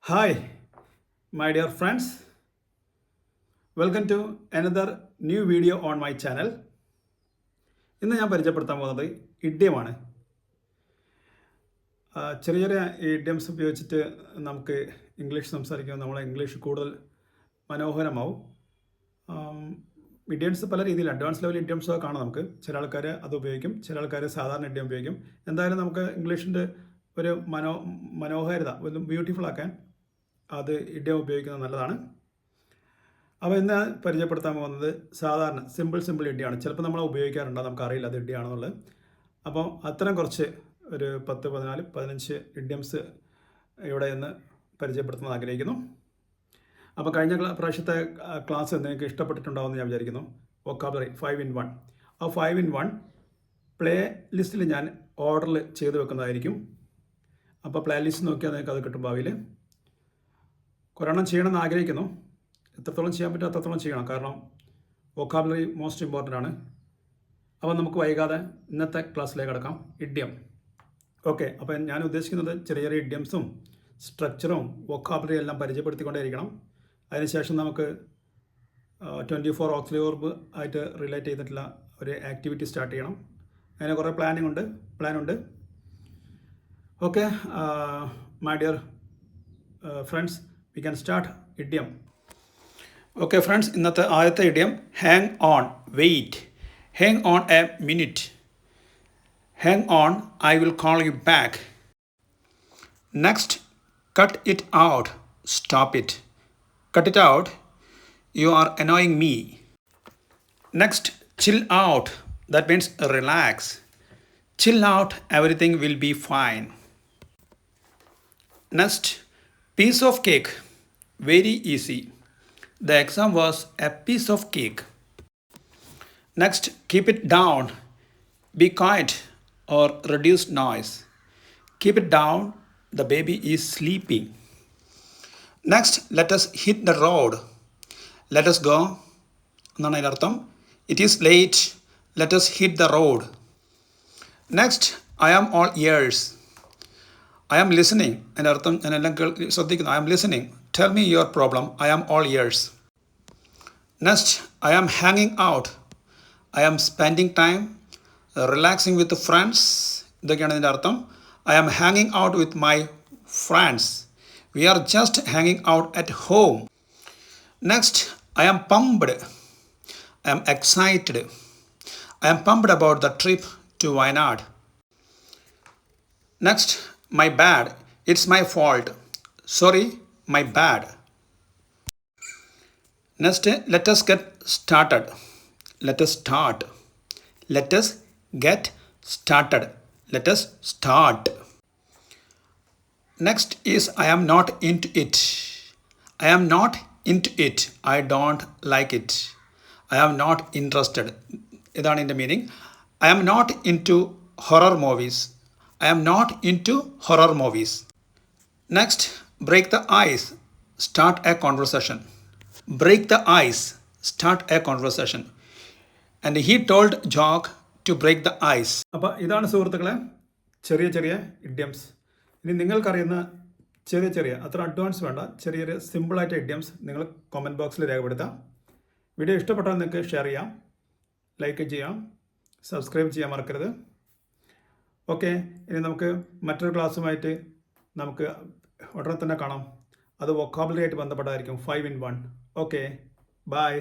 Hi, my dear friends. Welcome to another new video on my channel. ഇന്ന് ഞാൻ പരിചയപ്പെടുത്താൻ പോകുന്നത് ഇഡ്യമാണ്. ചെറിയ ചെറിയ ഇഡ്യംസ് ഉപയോഗിച്ചിട്ട് നമുക്ക് ഇംഗ്ലീഷ് സംസാരിക്കുമ്പോൾ നമ്മളെ ഇംഗ്ലീഷ് കൂടുതൽ മനോഹരമാവും. ഇഡിയംസ് പല രീതിയിൽ അഡ്വാൻസ് ലെവൽ ഇഡിയംസൊക്കെ കാണാം നമുക്ക്. ചില ആൾക്കാർ അത് ഉപയോഗിക്കും, ചില ആൾക്കാർ സാധാരണ ഇഡിയം ഉപയോഗിക്കും. എന്തായാലും നമുക്ക് ഇംഗ്ലീഷിൻ്റെ ഒരു മനോഹാരിത ഒരു ബ്യൂട്ടിഫുൾ ആക്കാൻ അത് ഇഡിയം ഉപയോഗിക്കുന്നത് നല്ലതാണ്. അപ്പോൾ ഇന്ന് പരിചയപ്പെടുത്താൻ പോകുന്നത് സാധാരണ സിമ്പിൾ ഇഡിയാണ്. ചിലപ്പോൾ നമ്മൾ ഉപയോഗിക്കാറുണ്ട്, നമുക്കറിയില്ല അത് ഇഡിയാണെന്നുള്ളത്. അപ്പോൾ അത്തരം കുറച്ച് ഒരു 10, 14, 15 ഇഡിയംസ് ഇവിടെ ഇന്ന് പരിചയപ്പെടുത്താൻ ആഗ്രഹിക്കുന്നു. അപ്പോൾ കഴിഞ്ഞ പ്രാവശ്യത്തെ ക്ലാസ് നിങ്ങൾക്ക് ഇഷ്ടപ്പെട്ടിട്ടുണ്ടാവുമെന്ന് ഞാൻ വിചാരിക്കുന്നു. Vocabulary 5 in 1. ആ 5 in 1 പ്ലേ ലിസ്റ്റിൽ ഞാൻ ഓർഡറിൽ ചെയ്ത് വെക്കുന്നതായിരിക്കും. അപ്പോൾ പ്ലേ ലിസ്റ്റ് നോക്കിയാൽ നിങ്ങൾക്ക് അത് കിട്ടും. ഭാവിയിൽ ഒരെണ്ണം ചെയ്യണമെന്ന് ആഗ്രഹിക്കുന്നു. എത്രത്തോളം ചെയ്യാൻ പറ്റും അത്രത്തോളം ചെയ്യണം, കാരണം വൊക്കാബുലറി മോസ്റ്റ് ഇമ്പോർട്ടൻ്റ് ആണ്. അപ്പോൾ നമുക്ക് വൈകാതെ ഇന്നത്തെ ക്ലാസ്സിലേക്ക് കിടക്കാം. ഇഡിയം. ഓക്കെ, അപ്പോൾ ഞാൻ ഉദ്ദേശിക്കുന്നത് ചെറിയ ചെറിയ ഇഡിയംസും സ്ട്രക്ചറും വൊക്കാബുലറി എല്ലാം പരിചയപ്പെടുത്തിക്കൊണ്ടേയിരിക്കണം. അതിനുശേഷം നമുക്ക് 24 ഓക്സിലറി വെർബ് ആയിട്ട് റിലേറ്റ് ചെയ്തിട്ടുള്ള ഒരു ആക്ടിവിറ്റി സ്റ്റാർട്ട് ചെയ്യണം. അതിന് കുറേ പ്ലാനുണ്ട്. Okay, my dear friends, we can start idiom. Okay friends, ഇന്നത്തെ ആദ്യത്തെ idiom hang on, wait. Hang on a minute. Hang on, I will call you back. Next, cut it out, stop it. Cut it out, you are annoying me. Next, chill out, that means relax. Chill out, everything will be fine. Next, piece of cake, very easy. The exam was a piece of cake. Next, keep it down, be quiet or reduce noise. Keep it down, the baby is sleeping. Next, let us hit the road. Let us go. എന്നാണ് അതിൻ്റെ അർത്ഥം. It is late, let us hit the road. Next, I am all ears. I am listening. അതിൻ്റെ അർത്ഥം ഞാൻ എല്ലാം ശ്രദ്ധിക്കുന്നു. I am listening. Tell me your problem. I am all ears. Next, I am hanging out. I am spending time relaxing with friends. ഇതൊക്കെയാണ് ഇതിൻ്റെ അർത്ഥം. I am hanging out with my friends. We are just hanging out at home. Next, I am pumped. I am excited. I am pumped about the trip to Wayanad. Next, my bad. It's my fault. Sorry, my bad. Next, let us get started. Let us start. Let us get started. Let us start. Next is I am not into it. I am not into it. I don't like it. I am not interested. ഇതാണ് ഇതിൻ്റെ meaning. I am not into horror movies. I am not into horror movies. Next, break the ice. Start a conversation. Break the ice. Start a conversation. And he told Jock to break the ice. അപ്പോൾ ഇതാണ് സുഹൃത്തുക്കളെ ചെറിയ ചെറിയ idioms. ഇനി നിങ്ങൾക്കറിയുന്ന ചെറിയ അത്ര advance വേണ്ട ചെറിയ സിമ്പിളായിട്ട് ഇഡിയംസ് നിങ്ങൾ കമൻറ്റ് ബോക്സിൽ രേഖപ്പെടുത്താം. വീഡിയോ ഇഷ്ടപ്പെട്ടാൽ നിങ്ങൾക്ക് ഷെയർ ചെയ്യാം, ലൈക്ക് ചെയ്യാം, സബ്സ്ക്രൈബ് ചെയ്യാൻ മറക്കരുത്. ഓക്കെ, ഇനി നമുക്ക് മറ്റൊരു ക്ലാസ്സുമായിട്ട് നമുക്ക് ഉടനെ തന്നെ കാണാം. അത് വൊക്കാബുലറി ആയിട്ട് ബന്ധപ്പെട്ടായിരിക്കും. 5 in 1. Okay, by.